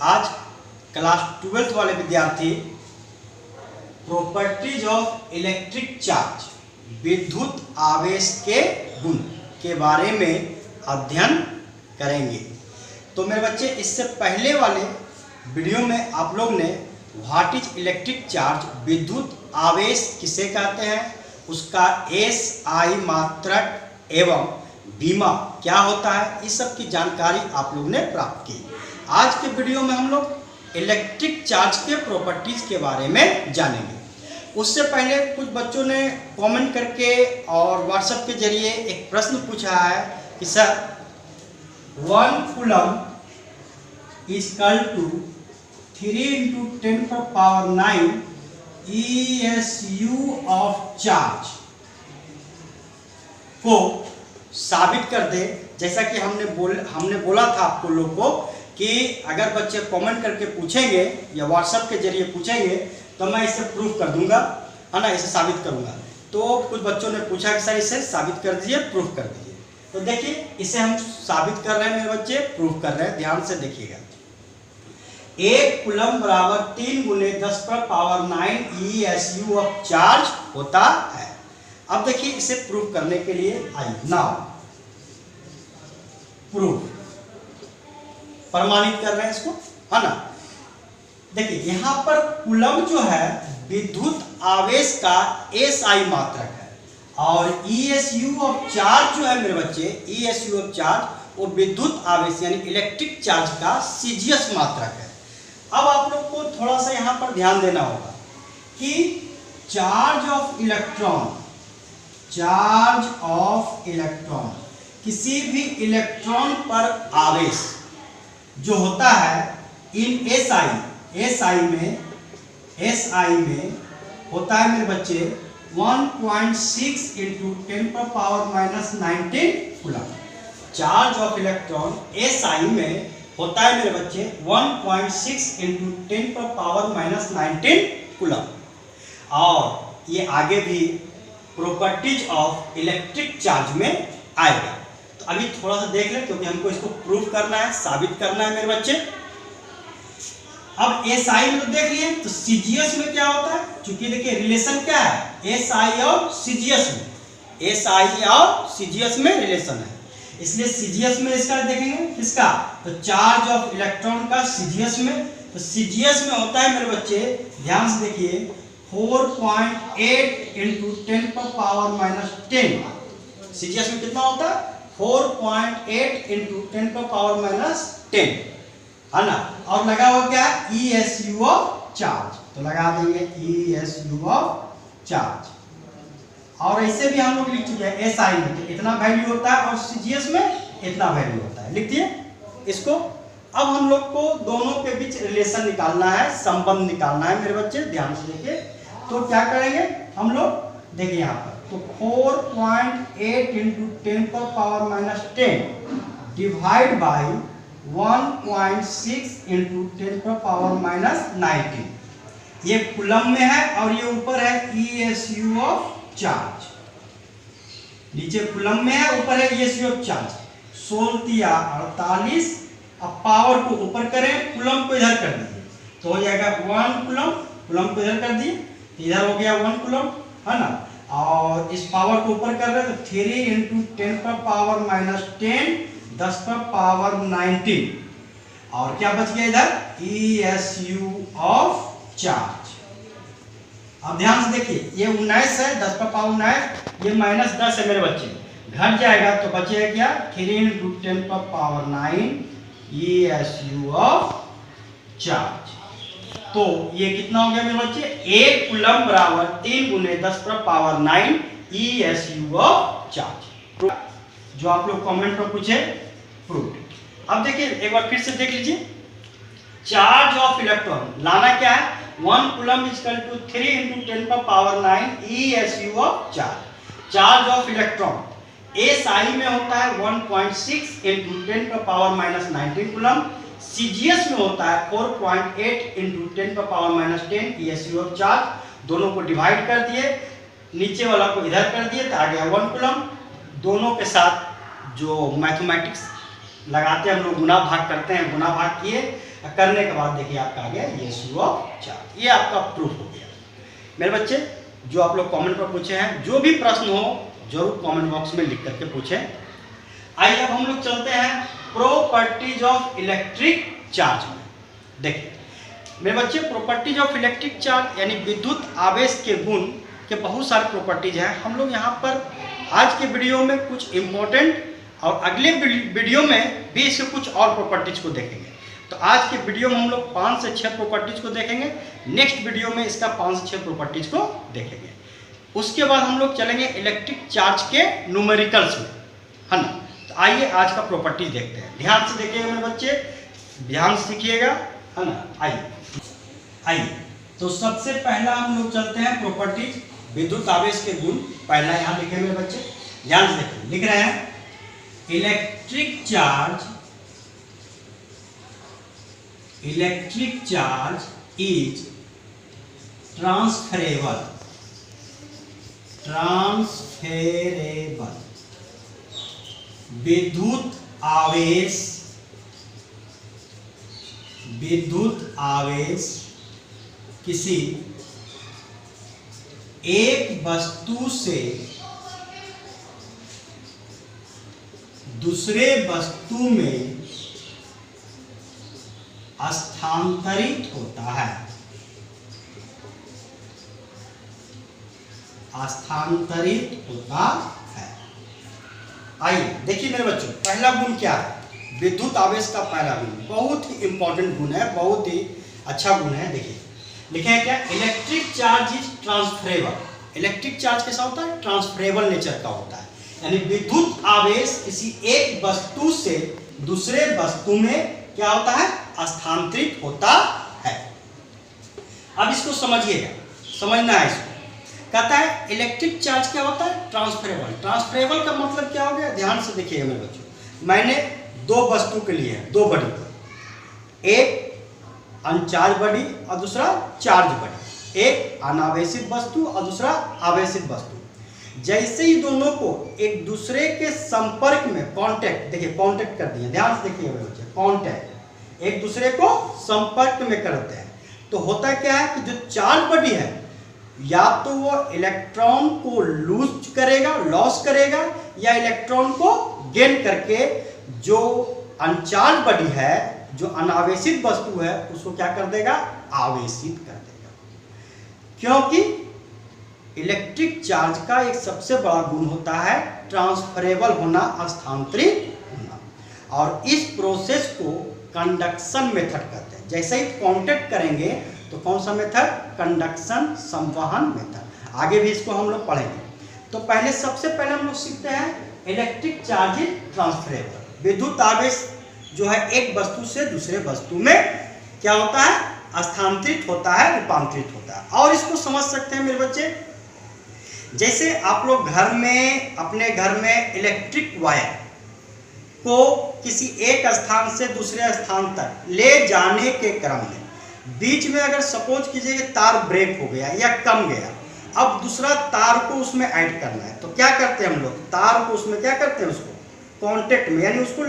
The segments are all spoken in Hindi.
आज क्लास 12th वाले विद्यार्थी प्रॉपर्टीज ऑफ इलेक्ट्रिक चार्ज विद्युत आवेश के गुण के बारे में अध्ययन करेंगे। तो मेरे बच्चे, इससे पहले वाले वीडियो में आप लोग ने व्हाट इज इलेक्ट्रिक चार्ज, विद्युत आवेश किसे कहते हैं, उसका SI मात्रक एवं बीमा क्या होता है, इस सब की जानकारी आप लोग ने प्राप्त की। आज के वीडियो में हम लोग इलेक्ट्रिक चार्ज के प्रॉपर्टीज के बारे में जानेंगे। उससे पहले कुछ बच्चों ने कमेंट करके और व्हाट्सएप के जरिए एक प्रश्न पूछा है कि sir 1 coulomb is equal to 3 × 10⁹ ESU of charge को साबित कर दे। जैसा कि हमने बोला था आपको लोग को कि अगर बच्चे कमेंट करके पूछेंगे या व्हाट्सएप के जरिए पूछेंगे तो मैं इसे प्रूफ कर दूंगा, है ना, इसे साबित करूंगा। तो कुछ बच्चों ने पूछा कि सर इसे साबित कर दीजिए, प्रूफ कर दीजिए। तो देखिए, इसे हम साबित कर रहे हैं मेरे बच्चे, प्रूफ कर रहे हैं, ध्यान से देखिएगा। 1 कूलम बराबर 3 × 10⁹ ESU ऑफ चार्ज होता है। अब देखिए, इसे प्रूफ करने के लिए आइए नाउ प्रूफ प्रमाणित कर रहे हैं इसको, है ना। देखिए, यहां पर कूलम जो है विद्युत आवेश का SI मात्रक है और ESU ऑफ चार्ज जो है मेरे बच्चे, ESU ऑफ चार्ज वो विद्युत आवेश यानी इलेक्ट्रिक चार्ज का CGS मात्रक है। अब आप लोग को थोड़ा सा यहां पर ध्यान देना होगा कि चार्ज ऑफ इलेक्ट्रॉन किसी भी इलेक्ट्रॉन पर आवेश जो होता है इन SI में होता है मेरे बच्चे 1.6 × 10⁻⁹ coulomb. Charge of electron SI में होता है मेरे बच्चे 1.6 × 10⁻⁹ कूलम। और ये आगे भी प्रॉपर्टीज ऑफ इलेक्ट्रिक चार्ज में आएगा। तो अभी थोड़ा सा देख लें क्योंकि हमको इसको प्रूफ करना है, साबित करना है मेरे बच्चे। अब SI में तो देख लिए, तो CGS में क्या होता है, क्योंकि देखिए रिलेशन क्या है SI और CGS में, SI और CGS में रिलेशन है, इसलिए CGS में इसका देखेंगे किसका, तो चार्ज ऑफ इलेक्ट्रॉन का CGS में। तो CGS में होता है मेरे बच्चे, ध्यान से देखिए 4.8 × 10⁻⁻10। CGS में कितना होता है 4.8 × 10⁻⁻10, है ना। और लगा हुआ क्या है ESU ऑफ चार्ज, तो लगा देंगे ESU ऑफ चार्ज। और ऐसे भी हम लोग लिख चुके हैं SI में तो इतना वैल्यू होता है और CGS में इतना वैल्यू होता है, लिख दिए इसको। अब हम लोग को दोनों के बीच रिलेशन निकालना है, संबंध निकालना है मेरे बच्चे, ध्यान से देखिए। तो क्या करेंगे हम लोग, देखिए यहाँ पर तो 4.8 × 10⁻⁻10 डिवाइड बाई 1.6 × 10⁻⁻19 ये कूलम में है और ये ऊपर है ESU ऑफ चार्ज। नीचे कूलम में है, ऊपर है ESU ऑफ चार्ज। 16 48। अब पावर को ऊपर करें, कूलम को इधर कर दीजिए तो हो जाएगा 1 कूलम। कूलम को इधर कर दिए, इधर हो गया 1 कूलम, है ना। और इस पावर को ऊपर कर रहे हैं तो 3 × 10⁻⁻10 10⁻19 और क्या बच गया इधर ESU ऑफ चार्ज। अब ध्यान से देखिए, ये 19 है, 10⁻19, ये -10 है मेरे बच्चे, घट जाएगा तो बचेगा क्या 3 × 10⁻9 ESU ऑफ चार्ज। तो ये कितना हो गया मेरे बच्चे, 1 कूलम बराबर 3 × 10⁻9 ESU ऑफ चार्ज। जो आप लोग कमेंट में पूछे प्रूफ। अब देखिए एक बार फिर से देख लीजिए, चार्ज ऑफ इलेक्ट्रॉन लाना क्या है 1 coulomb is equal to 3 × 10⁻9 ESU of charge. Charge of electron SI में होता है 1.6 × 10⁻⁻19 कूलम, CGS में होता है 4.8 × 10⁻⁻10 ESU ऑफ चार्ज। दोनों को डिवाइड कर दिए, नीचे वाला को इधर कर दिए तो आ गया 1 कूलम। दोनों के साथ जो मैथमेटिक्स लगाते हम लोग गुना भाग करते हैं, गुना भाग किए, करने के बाद देखिए आपका आ गया रेशियो ऑफ चार्ज। ये आपका प्रूफ हो गया। मेरे बच्चे जो आप लोग कमेंट पर पूछे हैं, जो भी प्रश्न हो जरूर कमेंट बॉक्स में लिख करके पूछें। आइए अब हम लोग चलते हैं प्रॉपर्टीज ऑफ इलेक्ट्रिक चार्ज में। देखिए मेरे बच्चे प्रॉपर्टीज ऑफ इलेक्ट्रिक चार्ज यानी विद्युत आवेश के गुण के बहुत सारे प्रॉपर्टीज हैं। हम लोग यहाँ पर आज के वीडियो में कुछ इम्पोर्टेंट और अगले वीडियो में भी इसके कुछ और प्रॉपर्टीज को देखेंगे। तो आज के वीडियो में हम लोग 5 से 6 प्रॉपर्टीज को देखेंगे, नेक्स्ट वीडियो में इसका 5 से 6 प्रॉपर्टीज को देखेंगे। उसके बाद हम लोग चलेंगे इलेक्ट्रिक चार्ज के न्यूमेरिकल्स में, है ना। तो आइए आज का प्रॉपर्टीज देखते हैं। ध्यान से देखिएगा मेरे बच्चे, ध्यान से सीखिएगा, है ना। आइए तो सबसे पहला हम लोग चलते हैं प्रॉपर्टीज विद्युत आवेश के गुण। पहला यहाँ लिखे मेरे बच्चे, ध्यान से देखिए, लिख रहे हैं इलेक्ट्रिक चार्ज इज ट्रांसफरेबल विद्युत आवेश किसी एक वस्तु से दूसरे वस्तु में स्थानांतरित होता है। आइए देखिए मेरे बच्चों, पहला गुण क्या है? विद्युत आवेश का पहला गुण बहुत ही इंपॉर्टेंट गुण है, बहुत ही अच्छा गुण है। देखिए लिखे हैं क्या, electric charge is transferable. Electric charge कैसा होता है? ट्रांसफरेबल नेचर का होता है, यानी विद्युत आवेश किसी एक वस्तु से दूसरे वस्तु में क्या होता है? स्थानांतरित होता है। अब इसको समझिएगा, समझना है इसको। कहता है इलेक्ट्रिक चार्ज क्या होता है? ट्रांसफरेबल। ट्रांसफरेबल का मतलब क्या हो गया? ध्यान से देखिएगा मेरे बच्चों, मैंने दो वस्तु के लिए दो बड़ी, एक अनचार्ज बॉडी और दूसरा चार्ज बॉडी, एक अनावेशित वस्तु और दूसरा आवेशित वस्तु। जैसे ही दोनों को एक दूसरे के संपर्क में कांटेक्ट, देखिए कांटेक्ट कर दिए, ध्यान से देखिए बच्चे, कांटेक्ट एक दूसरे को संपर्क में करते हैं, तो होता क्या है कि जो चार्ज बॉडी है या तो वो इलेक्ट्रॉन को लूज करेगा, लॉस करेगा, या इलेक्ट्रॉन को गेन करके जो अनचार्ज बॉडी है, जो अनावेशित वस्तु है, उसको क्या कर देगा? आवेशित कर देगा। क्योंकि इलेक्ट्रिक चार्ज का एक सबसे बड़ा गुण होता है ट्रांसफरेबल होना, स्थानांतरित होना, और इस प्रोसेस को कंडक्शन मेथड कहते हैं। जैसे ही कांटेक्ट करेंगे तो कौन सा मेथड? कंडक्शन, संवहन मेथड। आगे भी इसको हम लोग पढ़ेंगे। तो पहले सबसे पहले हम लोग सीखते हैं इलेक्ट्रिक चार्ज इज ट्रांसफरेबल। विद्युत आवेश जो है एक वस्तु से दूसरे वस्तु में क्या होता है? स्थानांतरित होता है, रूपांतरित होता है। और इसको समझ सकते हैं मेरे बच्चे, जैसे आप लोग घर में, अपने घर में इलेक्ट्रिक वायर को किसी एक स्थान से दूसरे स्थान तक ले जाने के क्रम में बीच में अगर सपोज कीजिए तार ब्रेक हो गया या कम गया, अब दूसरा तार को उसमें ऐड करना है, तो क्या करते हैं हम लोग? तार को उसमें क्या करते हैं? उसको कांटेक्ट में, यानी उसको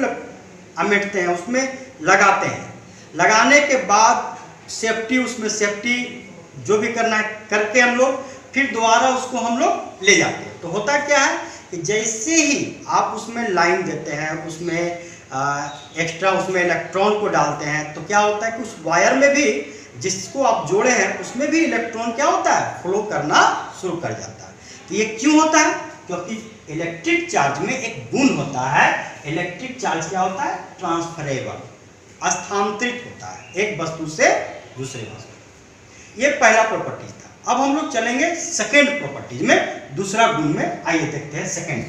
अमेटते हैं, उसमें लगाते हैं। लगाने के बाद सेफ्टी, उसमें सेफ्टी जो भी करना है करके हम लोग फिर दोबारा उसको हम लोग ले जाते हैं। तो होता क्या है कि जैसे ही आप उसमें लाइन देते हैं, उसमें एक्स्ट्रा उसमें इलेक्ट्रॉन को डालते हैं, तो क्या होता है कि उस वायर में भी जिसको आप जोड़े हैं उसमें भी इलेक्ट्रॉन क्या होता है? फ्लो करना शुरू कर जाता है। तो ये क्यों होता है? क्योंकि इलेक्ट्रिक चार्ज में एक गुण होता है, इलेक्ट्रिक चार्ज क्या होता है? ट्रांसफरेबल, स्थानांतरित होता है एक वस्तु से दूसरे वस्तु। ये पहला प्रॉपर्टी था। अब हम लोग चलेंगे सेकेंड प्रॉपर्टीज में, दूसरा गुण में। आइए देखते हैं second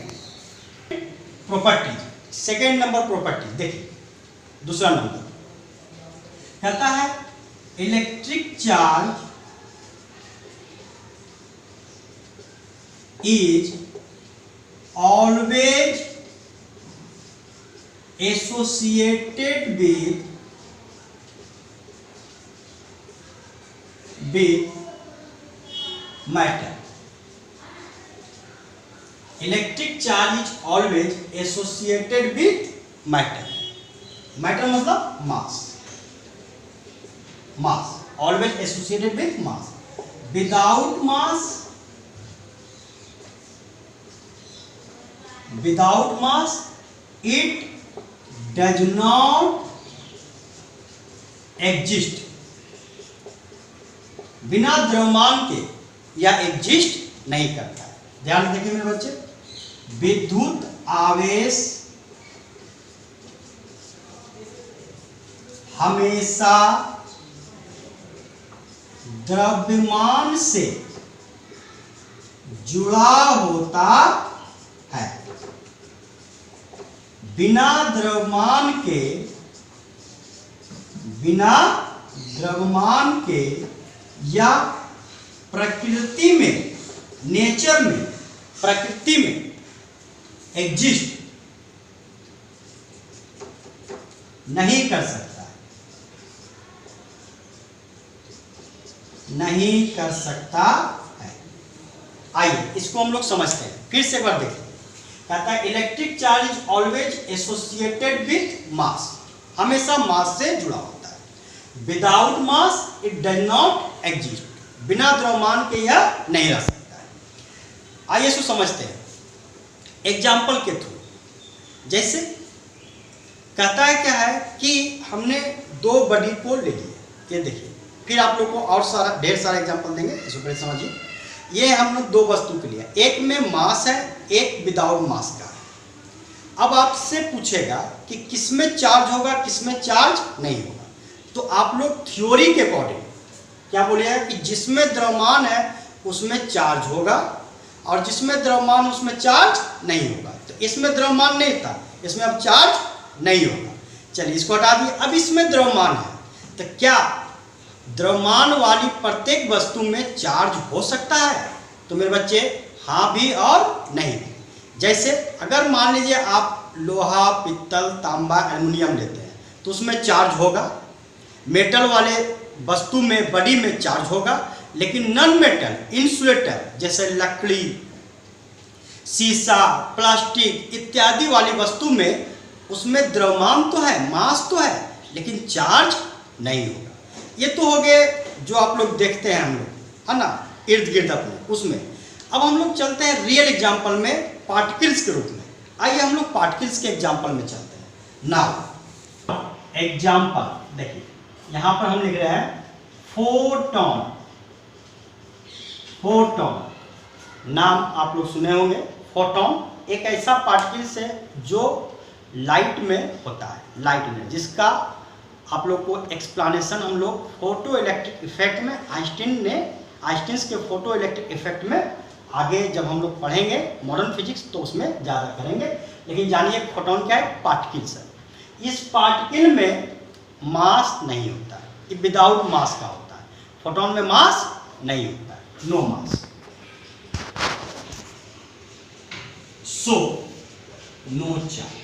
properties, second number property. देखिए दूसरा नंबर कहता है electric charge is always associated with matter. Electric charge is always associated with matter. Matter मतलब mass, mass always associated with mass. Without mass, without mass it does not exist. बिना द्रव्यमान के यह एग्जिस्ट नहीं करता है। ध्यान से देखिए मेरे बच्चे, विद्युत आवेश हमेशा द्रव्यमान से जुड़ा होता है। बिना द्रव्यमान के या प्रकृति में, नेचर में, प्रकृति में एग्जिस्ट नहीं कर सकता, नहीं कर सकता है। आइए इसको हम लोग समझते हैं, फिर से एक बार देखें। कहता है electric charge is always associated with मास, हमेशा मास से जुड़ा होता है। Without mass it does not exist, बिना द्रव्यमान के यह नहीं रह सकता है। आइए इसको समझते हैं एग्जाम्पल के थ्रू। जैसे कहता है क्या है कि हमने दो बॉडी को ले लिए, ये देखिए, फिर आप लोग को और सारा ढेर सारा एग्जाम्पल देंगे, इसको पहले समझिए। ये हमने दो वस्तु के लिए, एक में मास है, एक विदाउट मास का है। अब आपसे पूछेगा कि किसमें चार्ज होगा, किसमें चार्ज नहीं होगा। तो आप लोग थ्योरी के अकॉर्डिंग क्या बोलिएगा कि जिसमें द्रव्यमान है उसमें चार्ज होगा और जिसमें द्रव्यमान उसमें चार्ज नहीं होगा। तो इसमें द्रव्यमान नहीं था, इसमें अब चार्ज नहीं होगा। चलिए इसको हटा दिए। अब इसमें द्रव्यमान है, तो क्या द्रव्यमान वाली प्रत्येक वस्तु में चार्ज हो सकता है? तो मेरे बच्चे हाँ भी और नहीं भी। जैसे अगर मान लीजिए आप लोहा, पित्तल, तांबा, एल्युमिनियम लेते हैं तो उसमें चार्ज होगा। मेटल वाले वस्तु में, बॉडी में चार्ज होगा। लेकिन नॉन मेटल, इंसुलेटर जैसे लकड़ी, शीशा, प्लास्टिक इत्यादि वाली वस्तु में उसमें द्रव्यमान तो है, मास तो है, लेकिन चार्ज नहीं होगा। ये तो हो गए जो आप लोग देखते हैं हम लोग, है ना, इर्द गिर्द अपने उसमें। अब हम लोग चलते हैं रियल एग्जाम्पल में, पार्टिकल्स के रूप में। आइए हम लोग पार्टिकल्स के एग्जाम्पल में चलते हैं। नाउ एग्जाम्पल देखिए, यहां पर हम लिख रहे हैं फोटॉन। फोटॉन नाम आप लोग सुने होंगे। फोटॉन एक ऐसा पार्टिकल्स है जो लाइट में होता है, लाइट में, जिसका आप लोग को एक्सप्लेनेशन हम लोग फोटो इलेक्ट्रिक इफेक्ट में आइंस्टीन के फोटो इलेक्ट्रिक इफेक्ट में आगे जब हम लोग पढ़ेंगे मॉडर्न फिजिक्स तो उसमें ज़्यादा करेंगे। लेकिन जानिए फोटोन क्या है? पार्टिकल्स है। इस पार्टिकल में मास नहीं होता है, ये विदाउट मास का होता है। फोटोन में मास नहीं होता है, no mass, so no charge.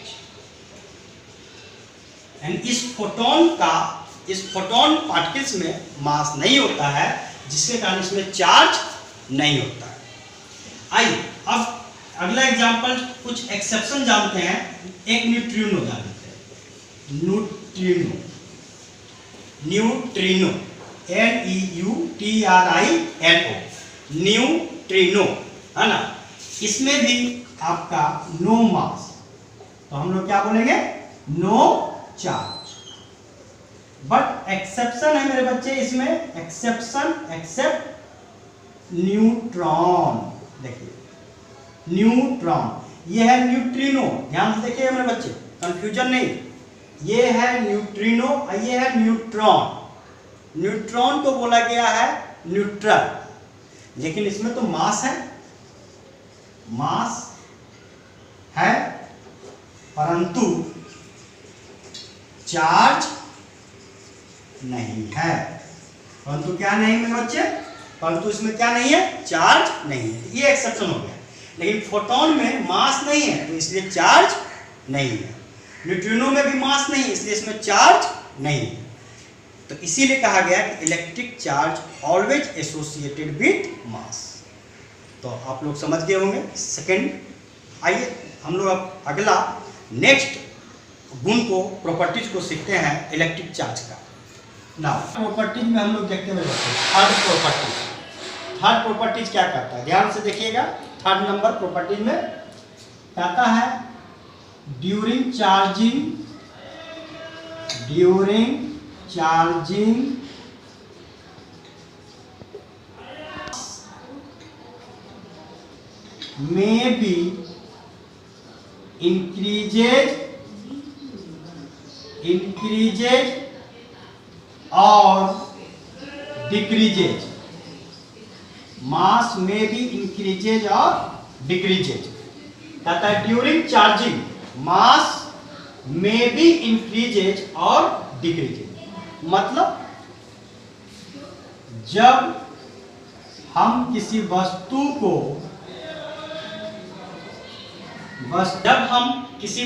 And इस फोटोन पार्टिकल्स में मास नहीं होता है, जिसके कारण इसमें चार्ज नहीं होता है। आइए अब अगला एग्जांपल, कुछ एक्सेप्शन जानते हैं। एक न्यूट्रिनो जानते हैं, न्यूट्रिनो NEUTRINO, न्यूट्रिनो, है ना। इसमें भी आपका नो मास, तो हम लोग क्या बोलेंगे? No charge. बट एक्सेप्शन है मेरे बच्चे इसमें, एक्सेप्शन एक्सेप्ट न्यूट्रॉन। देखिए न्यूट्रॉन, ये है न्यूट्रिनो। ध्यान से देखिए मेरे बच्चे, कंफ्यूजन नहीं। ये है न्यूट्रिनो और ये है न्यूट्रॉन। न्यूट्रॉन को बोला गया है न्यूट्रल, लेकिन इसमें तो मास है, मास है, परंतु चार्ज नहीं है। परंतु क्या नहीं मेरे बच्चे? परंतु इसमें क्या नहीं है? चार्ज नहीं है। ये एक्सेप्शन हो गया। लेकिन फोटोन में मास नहीं है, तो इसलिए चार्ज नहीं है। न्यूट्रिनो में भी मास नहीं है, इसलिए इसमें चार्ज नहीं है। तो इसीलिए कहा गया कि electric charge always associated with मास। तो आप लोग समझ गए होंगे। सेकंड, आइए हम लोग अब अगला नेक्स्ट गुण को, प्रॉपर्टीज को सीखते हैं इलेक्ट्रिक चार्ज का। नाउ प्रॉपर्टीज में हम लोग देखते हैं थर्ड प्रॉपर्टीज क्या कहता है, ध्यान से देखिएगा। थर्ड नंबर प्रॉपर्टीज में कहता है during charging may be increases or decreases, mass may be increases or decreases। कहता है during charging mass may be increases और decreases, मतलब जब हम किसी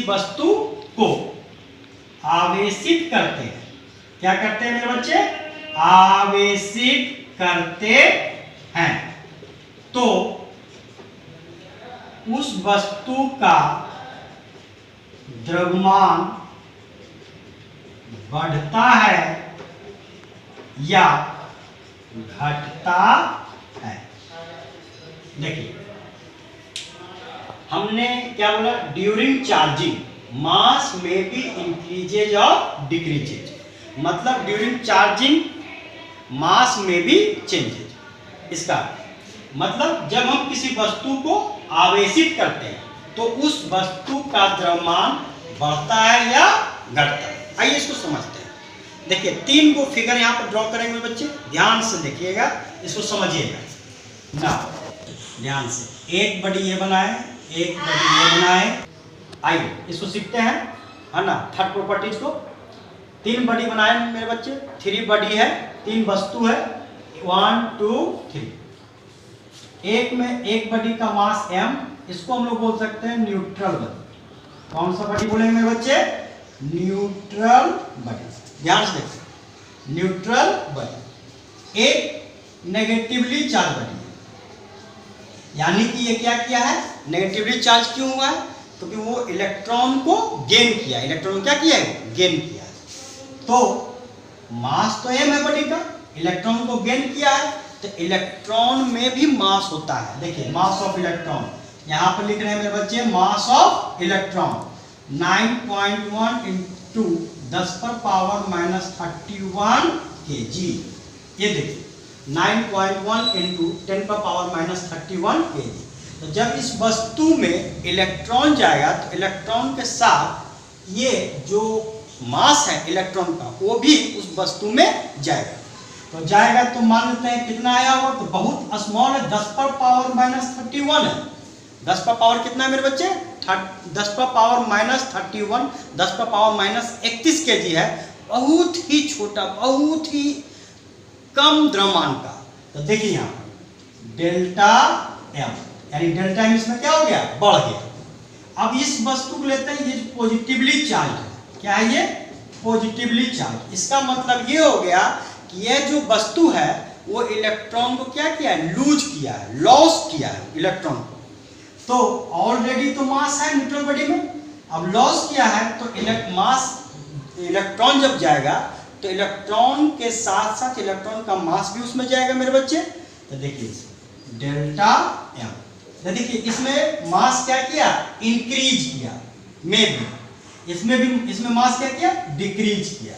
वस्तु को आवेशित करते हैं, क्या करते हैं मेरे बच्चे, आवेशित करते हैं, तो उस वस्तु का द्रव्यमान बढ़ता है या घटता है। देखिए हमने क्या बोला, ड्यूरिंग चार्जिंग मास में भी इंक्रीजेज और डिक्रीजेज, मतलब ड्यूरिंग चार्जिंग मास में भी चेंजेज। इसका मतलब जब हम किसी वस्तु को आवेशित करते हैं तो उस वस्तु का द्रव्यमान बढ़ता है या घटता है। आइए इसको समझते हैं। देखिए 3 को फिगर यहाँ पर ड्रॉ करेंगे बच्चे, ध्यान से देखिएगा, इसको समझिएगा ना, ध्यान से। एक बड़ी ये बनाए, एक बड़ी ये बनाए। आइए इसको सीखते हैं, है ना, थर्ड प्रॉपर्टीज को। 3 बड़ी बनाए मेरे बच्चे, 3 बड़ी है, 3 वस्तु है, 1 2 3। एक में एक बड़ी का मास m, इसको हम लोग बोल सकते हैं न्यूट्रल बडी। कौन सा बडी बोलेंगे मेरे बच्चे, न्यूट्रल बडी। ध्यान से देखिए, न्यूट्रल बडी। एक नेगेटिवली चार्ज बडी है, यानी कि ये क्या किया है, नेगेटिवली चार्ज क्यों हुआ है, क्योंकि वो इलेक्ट्रॉन को गेन किया। इलेक्ट्रॉन क्या किया है, गेन किया है। तो मास तो m है बडी का, इलेक्ट्रॉन को गेन किया है, तो इलेक्ट्रॉन में भी मास होता है। देखिए मास ऑफ इलेक्ट्रॉन यहाँ पर लिख रहे हैं मेरे बच्चे, mass of electron 9.1 into 10⁻³ kg। ये देखिए 9.1 इंटू 10⁻³ kg। तो जब इस वस्तु में इलेक्ट्रॉन जाएगा तो इलेक्ट्रॉन के साथ ये जो मास है इलेक्ट्रॉन का वो भी उस वस्तु में जाएगा। तो जाएगा तो मान लेते हैं कितना आया होगा, तो बहुत स्मॉल है, 10⁻³ है। 10 का पावर कितना है मेरे बच्चे, 10⁻³ 10⁻31 kg है, बहुत ही छोटा, बहुत ही कम द्रव्यमान का। तो देखिए यहाँ पर डेल्टा m, यानी डेल्टा m इसमें क्या हो गया, बढ़ गया। अब इस वस्तु को लेते हैं, ये पॉजिटिवली चार्ज है। क्या है ये, पॉजिटिवली चार्ज। इसका मतलब ये हो गया कि यह जो वस्तु है वो इलेक्ट्रॉन को क्या किया है, लूज किया है, लॉस किया है इलेक्ट्रॉन को। तो ऑलरेडी तो मास है न्यूट्रल बॉडी में, अब लॉस किया है तो इलेक्ट्रॉन जब जाएगा तो इलेक्ट्रॉन के साथ साथ इलेक्ट्रॉन का मास भी उसमें जाएगा मेरे बच्चे। तो देखिए डेल्टा m, तो देखिए इसमें मास क्या किया, इंक्रीज किया, में भी इसमें मास क्या किया, डिक्रीज किया।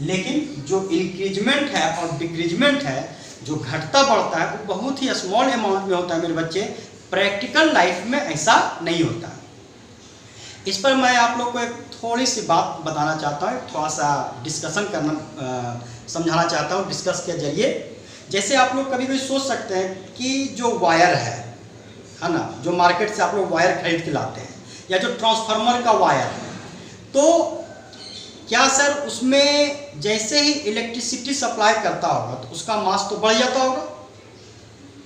लेकिन जो इंक्रीजमेंट है और डिक्रीजमेंट है, जो घटता बढ़ता है, वो बहुत ही स्मॉल अमाउंट में होता है मेरे बच्चे। प्रैक्टिकल लाइफ में ऐसा नहीं होता। इस पर मैं आप लोग को एक थोड़ी सी बात बताना चाहता हूँ, थोड़ा सा डिस्कशन करना समझाना चाहता हूँ डिस्कस के जरिए। जैसे आप लोग कभी कभी सोच सकते हैं कि जो वायर है ना, जो मार्केट से आप लोग वायर खरीद के लाते हैं, या जो ट्रांसफार्मर का वायर है, तो क्या सर उसमें जैसे ही इलेक्ट्रिसिटी सप्लाई करता होगा तो उसका मास तो बढ़ जाता होगा,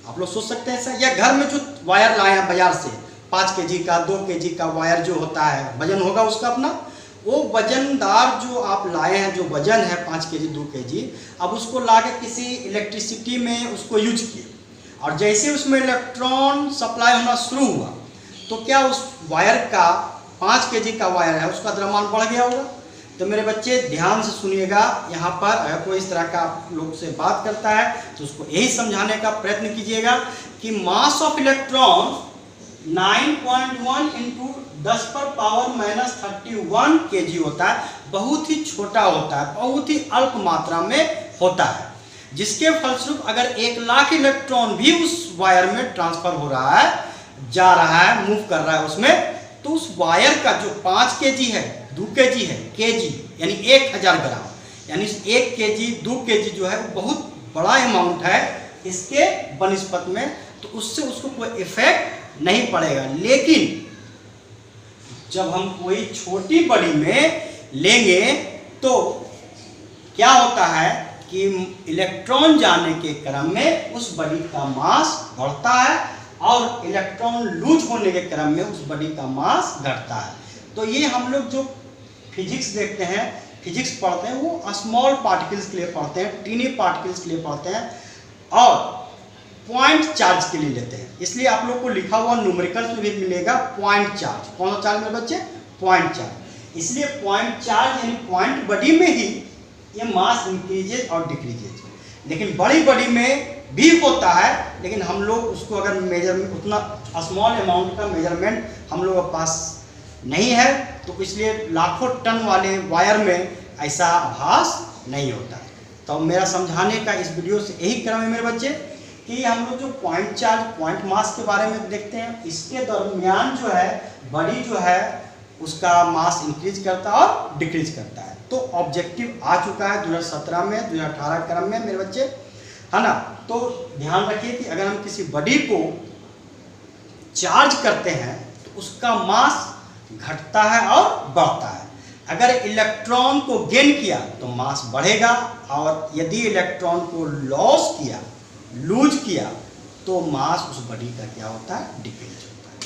आप लोग सोच सकते हैं सर। या घर में जो वायर लाए हैं बाजार से 5 kg का 2 kg का वायर जो होता है, वजन होगा उसका अपना, वो वजनदार जो आप लाए हैं, जो वजन है 5 kg 2 kg, अब उसको ला के किसी इलेक्ट्रिसिटी में उसको यूज किए, और जैसे उसमें इलेक्ट्रॉन सप्लाई होना शुरू हुआ तो क्या उस वायर का 5 kg का वायर है उसका द्रव्यमान बढ़ गया होगा। तो मेरे बच्चे ध्यान से सुनिएगा, यहाँ पर अगर कोई इस तरह का आप लोग से बात करता है तो उसको यही समझाने का प्रयत्न कीजिएगा कि mass of electron 9.1 into 10⁻⁻31 kg होता है, बहुत ही छोटा होता है, बहुत ही अल्प मात्रा में होता है, जिसके फलस्वरूप अगर 1,00,000 इलेक्ट्रॉन भी उस वायर में ट्रांसफर हो रहा है, जा रहा है, मूव कर रहा है उसमें, तो उस वायर का जो 5 kg है, 2 kg है, kg यानी 1000 ग्राम, यानी 1 kg 2 kg जो है वो बहुत बड़ा अमाउंट है इसके बनिस्पत में, तो उससे उसको कोई इफेक्ट नहीं पड़ेगा। लेकिन जब हम कोई छोटी बड़ी में लेंगे तो क्या होता है कि इलेक्ट्रॉन जाने के क्रम में उस बड़ी का मास बढ़ता है और इलेक्ट्रॉन लूज होने के क्रम में उस बड़ी का मास घटता है। तो ये हम लोग जो फिजिक्स देखते हैं, फिजिक्स पढ़ते हैं, वो स्मॉल पार्टिकल्स के लिए पढ़ते हैं, टीनी पार्टिकल्स के लिए पढ़ते हैं और पॉइंट चार्ज के लिए लेते हैं। इसलिए आप लोग को लिखा हुआ न्यूमेरिकल्स में भी मिलेगा पॉइंट चार्ज। कौन सा चार्ज मेरे बच्चे? Point charge. इसलिए पॉइंट चार्ज यानी पॉइंट बड़ी में ही ये मास इंक्रीजेज और डिक्रीजेज, लेकिन बड़ी बड़ी में भी होता है, लेकिन हम लोग उसको अगर मेजरमेंट उतना स्मॉल अमाउंट का मेजरमेंट हम लोग के पास नहीं है, तो इसलिए लाखों टन वाले वायर में ऐसा आभास नहीं होता है। तो मेरा समझाने का इस वीडियो से यही क्रम है मेरे बच्चे कि हम लोग जो पॉइंट चार्ज, पॉइंट मास के बारे में देखते हैं, इसके दरमियान जो है बड़ी जो है उसका मास इंक्रीज करता है और डिक्रीज करता है। तो ऑब्जेक्टिव आ चुका है 2017 में, 2018 क्रम में मेरे बच्चे, है ना। तो ध्यान रखिए कि अगर हम किसी बॉडी को चार्ज करते हैं तो उसका मास घटता है और बढ़ता है। अगर इलेक्ट्रॉन को गेन किया तो मास बढ़ेगा, और यदि इलेक्ट्रॉन को लॉस किया, लूज किया, तो मास उस बॉडी का क्या होता है? डिक्रीज होता है।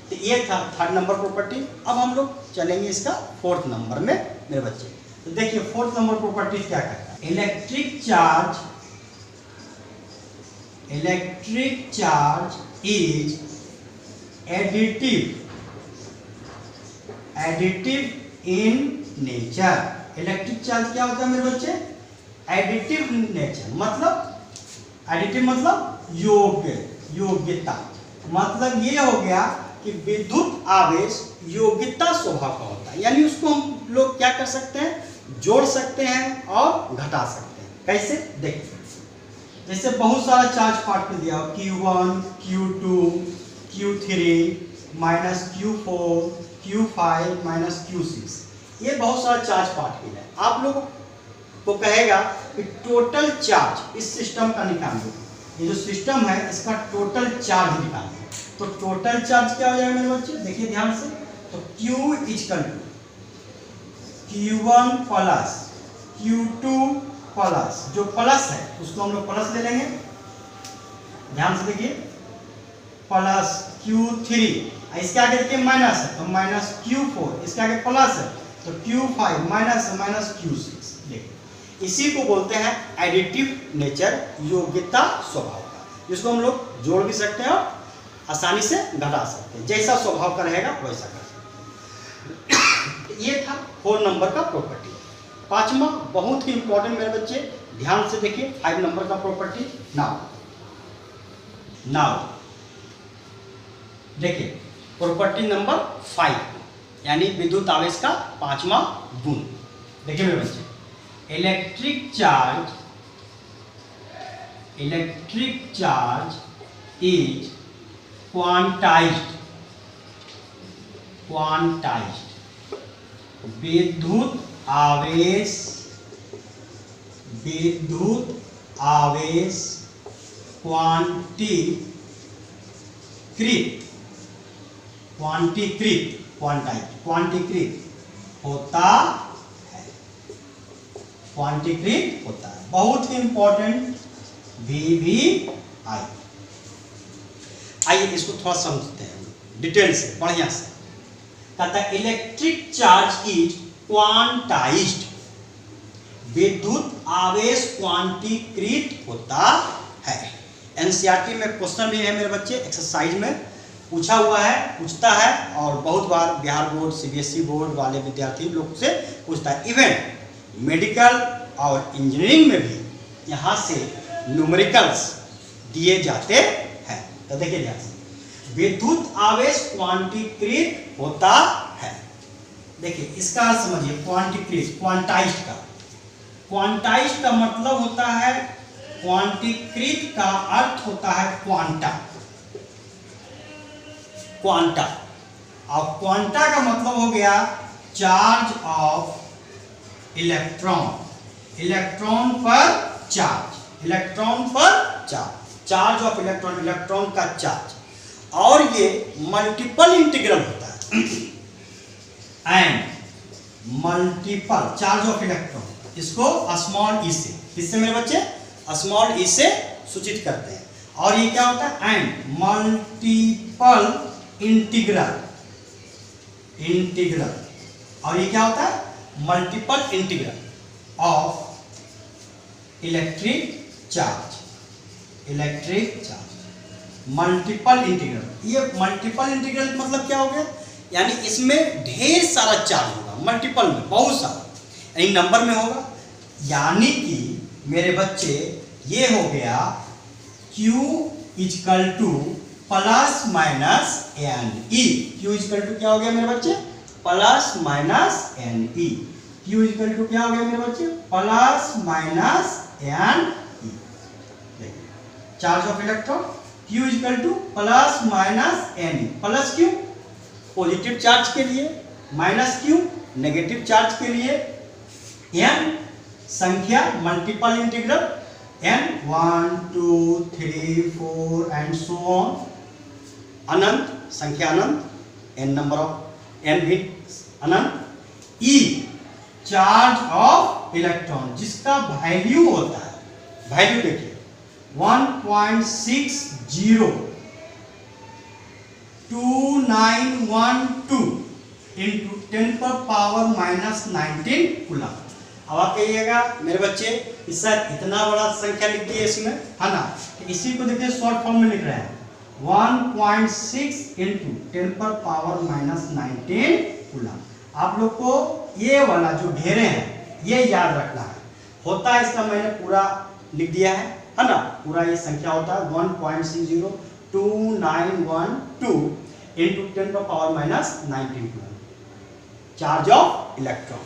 तो ये था 3rd नंबर प्रॉपर्टी। अब हम लोग चलेंगे इसका 4th नंबर में मेरे बच्चे। तो देखिए 4th नंबर प्रॉपर्टी क्या कहता है? Electric charge is additive in nature. Electric charge क्या होता है मेरे बच्चे? एडिटिव नेचर, मतलब एडिटिव मतलब योग्यता। मतलब ये हो गया कि विद्युत आवेश योग्यता स्वभाव का होता है, यानी उसको हम लोग क्या कर सकते हैं? जोड़ सकते हैं और घटा सकते हैं। कैसे? देखिए, जैसे बहुत सारा चार्ज पार्टिकल दिया हो, Q1, Q2, Q3 minus Q4, Q5 minus Q6, ये बहुत सारा चार्ज पार्टिकल है। आप लोग को कहेगा कि टोटल चार्ज इस सिस्टम का निकाल दो, ये जो सिस्टम है इसका टोटल चार्ज निकाल दो। तो टोटल चार्ज क्या हो जाएगा मेरे बच्चे? देखिए ध्यान से, तो Q equal to Q1 plus Q2 plus, जो प्लस है उसको हम लोग प्लस ले लेंगे, ध्यान से देखिए, प्लस Q3, इसके आगे देखिए माइनस है तो माइनस Q4, इसके आगे प्लस है तो Q5 माइनस माइनस Q6। देखिए इसी को बोलते हैं एडिटिव नेचर, योग्यता स्वभाव का, जिसको हम लोग जोड़ भी सकते हैं और आसानी से घटा सकते हैं, जैसा स्वभाव का रहेगा वैसा कर सकते हैं। ये था 4 नंबर का प्रॉपर्टी। 5वां बहुत ही इंपॉर्टेंट मेरे बच्चे, ध्यान से देखिए 5 नंबर का प्रॉपर्टी। नाउ देखिए प्रॉपर्टी नंबर 5, यानी विद्युत आवेश का 5वां गुण। देखिए मेरे बच्चे, इलेक्ट्रिक चार्ज इज क्वांटाइज्ड, विद्युत आवेश क्वांटीकृत होता है। बहुत ही इंपॉर्टेंट VVI। आइए इसको थोड़ा समझते हैं डिटेल से, बढ़िया से। कहता है इलेक्ट्रिक चार्ज इज क्वांटाइज्ड, विद्युत आवेश क्वांटीकृत होता है। एनसीईआरटी में क्वेश्चन भी है मेरे बच्चे एक्सरसाइज में, पूछा हुआ है, पूछता है, और बहुत बार बिहार बोर्ड, सीबीएसई बोर्ड वाले विद्यार्थी लोग से पूछता है। इवन मेडिकल और इंजीनियरिंग में भी यहाँ से न्यूमेरिकल्स दिए जाते हैं। तो देखिए ध्यान से, विद्युत आवेश क्वांटीकृत होता है। देखिए इसका अर्थ समझिए, क्वांटीकृत, क्वांटाइज्ड का, क्वांटाइज्ड का मतलब होता है, क्वांटीकृत का अर्थ होता है क्वांटा, क्वांटा, और क्वांटा का मतलब हो गया चार्ज ऑफ इलेक्ट्रॉन, इलेक्ट्रॉन पर चार्ज, इलेक्ट्रॉन पर charge, charge of electron, electron का चार्ज। और ये मल्टीपल इंटीग्रल होता है, and multiple charge of electron, इसको स्मॉल ई से, किससे मेरे बच्चे, स्मॉल ई से सूचित करते हैं। और ये क्या होता है, एंड मल्टीपल इंटीग्रल, इंटीग्रल, और ये क्या होता है, multiple integral of electric charge, electric charge, multiple integral. ये मल्टीपल इंटीग्रल मतलब क्या हो गया, यानी इसमें ढेर सारा चार्ज होगा, मल्टीपल में बहुत सारा, यानी नंबर में होगा। यानी कि मेरे बच्चे ये हो गया Q is equal to plus minus n e, Q is equal to क्या हो गया मेरे बच्चे, plus minus n e, Q is equal to क्या हो गया मेरे बच्चे, plus minus n e. Charge of electron Q is equal to plus minus n e, plus क्यों, पॉजिटिव चार्ज के लिए, माइनस क्यों, नेगेटिव चार्ज के लिए, एन संख्या, multiple integral, n 1 2 3 4 and so on, अनंत संख्या, अनंत, n number of n bit अनंत, e चार्ज ऑफ इलेक्ट्रॉन जिसका वैल्यू होता है, वैल्यू देखिए 1.60 2912 इंटू 10⁻⁻19 कूलम। अब आप कहिएगा मेरे बच्चे सर इतना बड़ा संख्या लिख दिए इसमें, है ना, तो इसी को देखिए शॉर्ट फॉर्म में लिख रहे हैं 1.6 इंटू 10⁻⁻19 कूलम। आप लोग को ये वाला जो घेरे हैं ये याद रखना है, होता है इसका मैंने पूरा लिख दिया है ना, पूरा ये संख्या होता है 1.60291 into 10⁻⁻19 coulomb, charge of electron.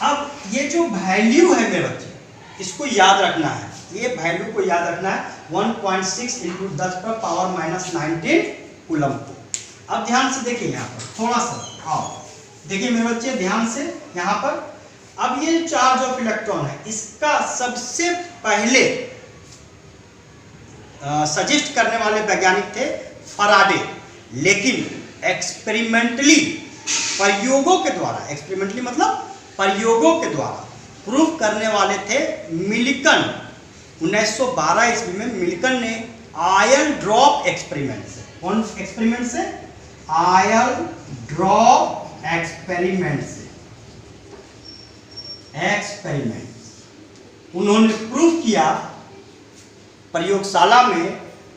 अब ये जो वैल्यू है मेरे बच्चे, इसको याद रखना है, ये वैल्यू को याद रखना है 1.6 इंटू 10⁻⁻19 कूलम को। अब ध्यान से देखिए यहाँ पर थोड़ा सा, आओ देखिए मेरे बच्चे ध्यान से यहाँ पर। अब ये चार्ज ऑफ इलेक्ट्रॉन है, इसका सबसे पहले सजेस्ट करने वाले वैज्ञानिक थे फराडे, लेकिन एक्सपेरिमेंटली प्रयोगों के द्वारा, एक्सपेरिमेंटली मतलब प्रयोगों के द्वारा प्रूफ करने वाले थे मिल्टन। 1912 ईस्वी में मिल्टन ने आयल ड्रॉप एक्सपेरिमेंट से, कौन एक्सपेरिमेंट से, आयल ड्रॉप एक्सपेरिमेंट से, एक्सपेरिमेंट उन्होंने प्रूफ किया प्रयोगशाला में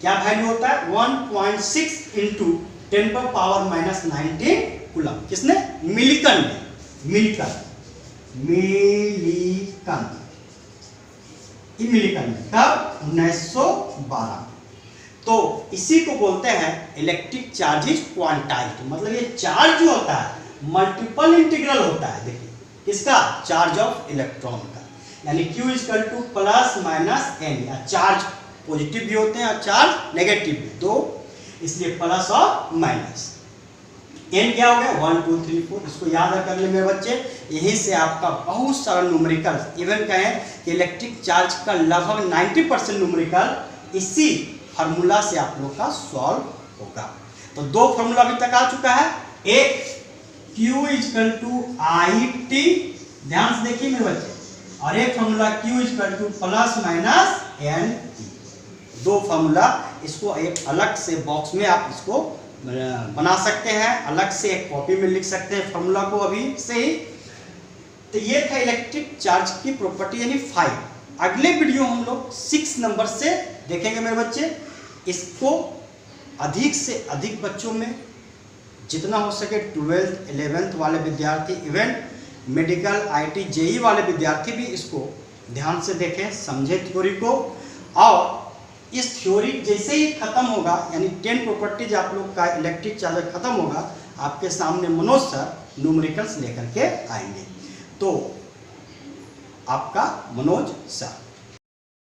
क्या वैल्यू होता है 1.6 इंटू 10⁻⁻19 कूलम। किसने, मिल्टन ने, मिल्टन कब 1912। तो इसी को बोलते हैं इलेक्ट्रिक चार्ज इज क्वांटाइज्ड, मतलब ये चार्ज जो होता है मल्टीपल इंटीग्रल होता है। देखिए किसका, चार्ज ऑफ इलेक्ट्रॉन का, यानी Q is equal to plus minus n, charge positive भी होते हैं और चार्ज नेगेटिव भी, दो, इसलिए प्लस और माइनस। एन क्या हो गया 1 2 3 4, इसको याद कर ले मेरे बच्चे। यहीं से आपका बहुत सारा न्यूमेरिकल, इवन कहें कि इलेक्ट्रिक चार्ज का लगभग 90% न्यूमेरिकल इसी फार्मूला से आप लोग का सॉल्व होगा। तो दो फार्मूला अभी तक आ चुका है, एक Q is equal to I t, ध्यान से देखिए मेरे बच्चे, और एक formula Q is equal to plus minus n t. दो फार्मूला, इसको एक अलग से बॉक्स में आप इसको बना सकते हैं, अलग से एक कॉपी में लिख सकते हैं फार्मूला को अभी से ही। तो ये था इलेक्ट्रिक चार्ज की प्रॉपर्टी यानी 5। अगले वीडियो हम लोग 6 नंबर से देखेंगे मेरे बच्चे, इसको अधिक से अधिक बच्चों में, जितना हो सके 12th 11th वाले विद्यार्थी, इवन मेडिकल आईटी जेई वाले विद्यार्थी भी इसको ध्यान से देखें, समझें थ्योरी को। और इस थ्योरी जैसे ही खत्म होगा, यानी 10 प्रॉपर्टीज आप लोग का इलेक्ट्रिक चार्जर खत्म होगा, आपके सामने मनोज सर न्यूमेरिकल्स लेकर के आएंगे। तो आपका मनोज सर।